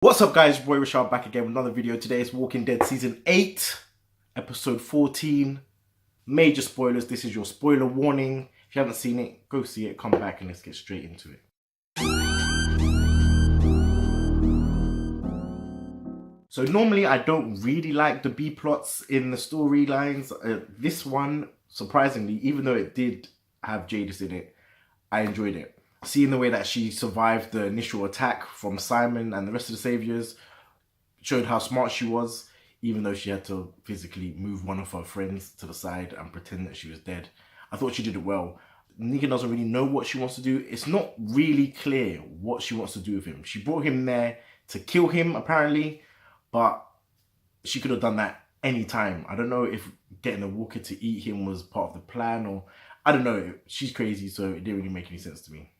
What's up guys, Roy Richard back again with another video. Today is Walking Dead Season 8, Episode 14. Major spoilers, this is your spoiler warning. If you haven't seen it, go see it, come back and let's get straight into it. So normally I don't really like the B-plots in the storylines. This one, surprisingly, even though it did have Jadis in it, I enjoyed it. Seeing the way that she survived the initial attack from Simon and the rest of the Saviors showed how smart she was, even though she had to physically move one of her friends to the side and pretend that she was dead. I thought she did it well. Negan doesn't really know what she wants to do. It's not really clear what she wants to do with him. She brought him there to kill him, apparently, but she could have done that any time. I don't know if getting a walker to eat him was part of the plan, or I don't know. She's crazy, so it didn't really make any sense to me.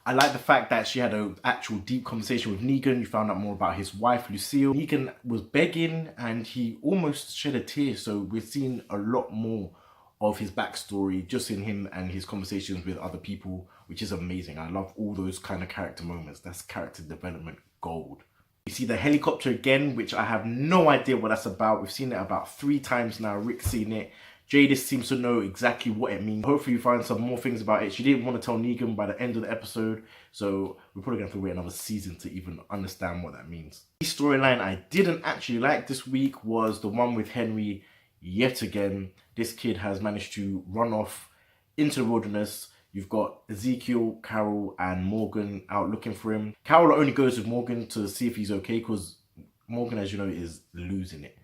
I like the fact that she had an actual deep conversation with Negan. You found out more about his wife, Lucille. Negan was begging and he almost shed a tear. So we're seeing a lot more of his backstory just in him and his conversations with other people, which is amazing. I love all those kind of character moments. That's character development gold. We see the helicopter again, which I have no idea what that's about. We've seen it about 3 times now. Rick's seen it. Jadis seems to know exactly what it means. Hopefully you find some more things about it. She didn't want to tell Negan by the end of the episode, so we're probably going to have to wait another season to even understand what that means. The storyline I didn't actually like this week was the one with Henry yet again. This kid has managed to run off into the wilderness. You've got Ezekiel, Carol, and Morgan out looking for him. Carol only goes with Morgan to see if he's okay, because Morgan, as you know, is losing it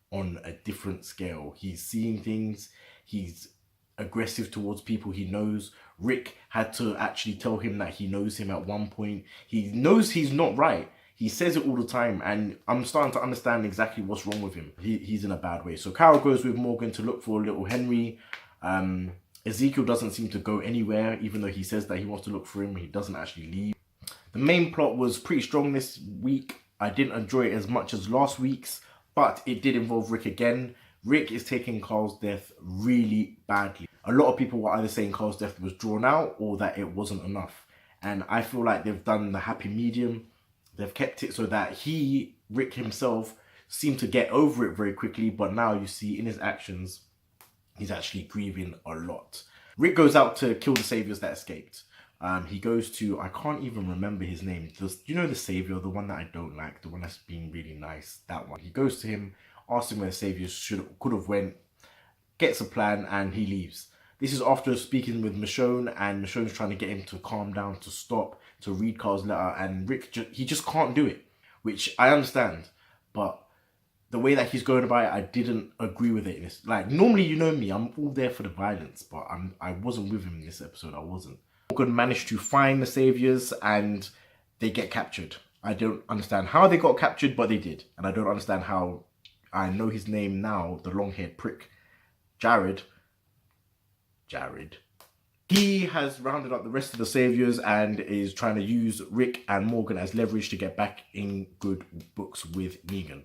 on a different scale. He's seeing things, he's aggressive towards people he knows. Rick had to actually tell him that he knows him at one point. He knows he's not right. He says it all the time, and I'm starting to understand exactly what's wrong with him. He's in a bad way. So Carol goes with Morgan to look for little Henry. Ezekiel doesn't seem to go anywhere, even though he says that he wants to look for him. He doesn't actually leave. The main plot was pretty strong this week. I didn't enjoy it as much as last week's, but it did involve Rick again. Rick is taking Carl's death really badly. A lot of people were either saying Carl's death was drawn out or that it wasn't enough. And I feel like they've done the happy medium. They've kept it so that Rick himself, seemed to get over it very quickly. But now you see in his actions, he's actually grieving a lot. Rick goes out to kill the Saviors that escaped. He goes to, I can't even remember his name. You know the Savior, the one that I don't like, the one that's been really nice, that one. He goes to him, asks him where the Saviors could have went, gets a plan, and he leaves. This is after speaking with Michonne, and Michonne's trying to get him to calm down, to stop, to read Carl's letter, and Rick, he just can't do it, which I understand, but the way that he's going about it, I didn't agree with it. It's like, normally, you know me, I'm all there for the violence, but I wasn't with him in this episode. I wasn't. Morgan managed to find the Saviors and they get captured. I don't understand how they got captured, but they did. And I don't understand how, I know his name now, the long-haired prick, Jared. He has rounded up the rest of the Saviors and is trying to use Rick and Morgan as leverage to get back in good books with Negan.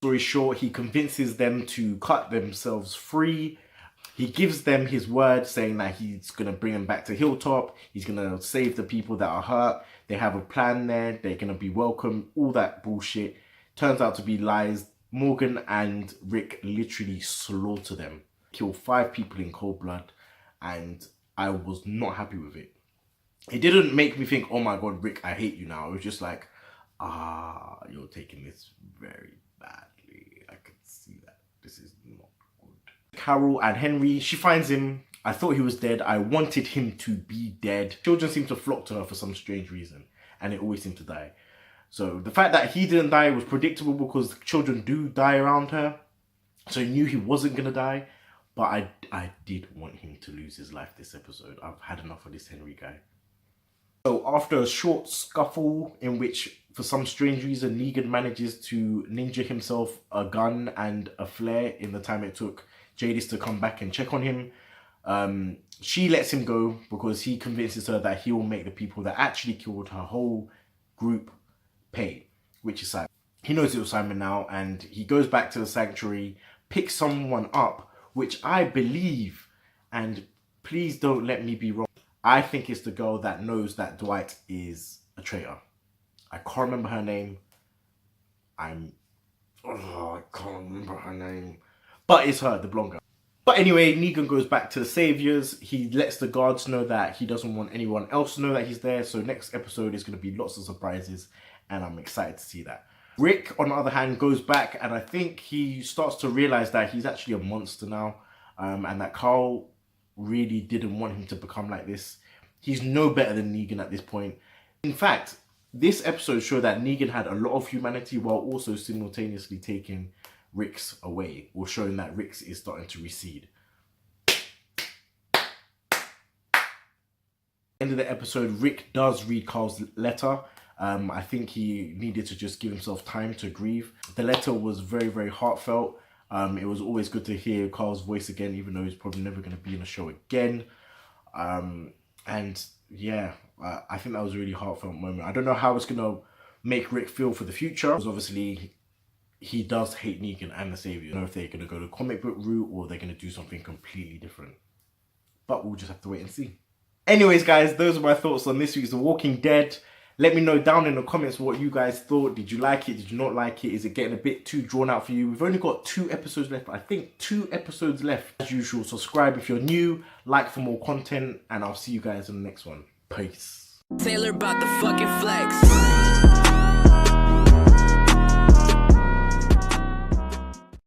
Story short, he convinces them to cut themselves free. He gives them his word saying that he's going to bring them back to Hilltop. He's going to save the people that are hurt. They have a plan there. They're going to be welcome. All that bullshit turns out to be lies. Morgan and Rick literally slaughter them. Kill 5 people in cold blood. And I was not happy with it. It didn't make me think, oh my God, Rick, I hate you now. It was just like, you're taking this very badly. I could see that. This is not good. Carol and Henry, she finds him. I thought he was dead. I wanted him to be dead. Children seem to flock to her for some strange reason, and it always seemed to die. So the fact that he didn't die was predictable because children do die around her. So I knew he wasn't going to die, but I did want him to lose his life this episode. I've had enough of this Henry guy. So after a short scuffle in which, for some strange reason, Negan manages to ninja himself a gun and a flare in the time it took Jadis to come back and check on him, she lets him go because he convinces her that he will make the people that actually killed her whole group pay, which is Simon. He knows it was Simon now, and he goes back to the sanctuary, picks someone up, which I believe, and please don't let me be wrong, I think it's the girl that knows that Dwight is a traitor. I can't remember her name. I can't remember her name. But it's her, the blonde girl. But anyway, Negan goes back to the Saviors. He lets the guards know that he doesn't want anyone else to know that he's there. So next episode is going to be lots of surprises. And I'm excited to see that. Rick, on the other hand, goes back. And I think he starts to realize that he's actually a monster now. And that Carl really didn't want him to become like this. He's no better than Negan at this point. In fact, this episode showed that Negan had a lot of humanity while also simultaneously taking Rick's away, or showing that Rick's is starting to recede. End of the episode, Rick does read Carl's letter. I think he needed to just give himself time to grieve. The letter was very, very heartfelt. It was always good to hear Carl's voice again, even though he's probably never going to be in a show again. And yeah, I think that was a really heartfelt moment. I don't know how it's going to make Rick feel for the future, because obviously he does hate Negan and the Savior. I don't know if they're going to go the comic book route or they're going to do something completely different. But we'll just have to wait and see. Anyways, guys, those are my thoughts on this week's The Walking Dead. Let me know down in the comments what you guys thought. Did you like it? Did you not like it? Is it getting a bit too drawn out for you? We've only got 2 episodes left. I think 2 episodes left. As usual, subscribe if you're new, like for more content, and I'll see you guys in the next one. Peace. Taylor about the fucking flex.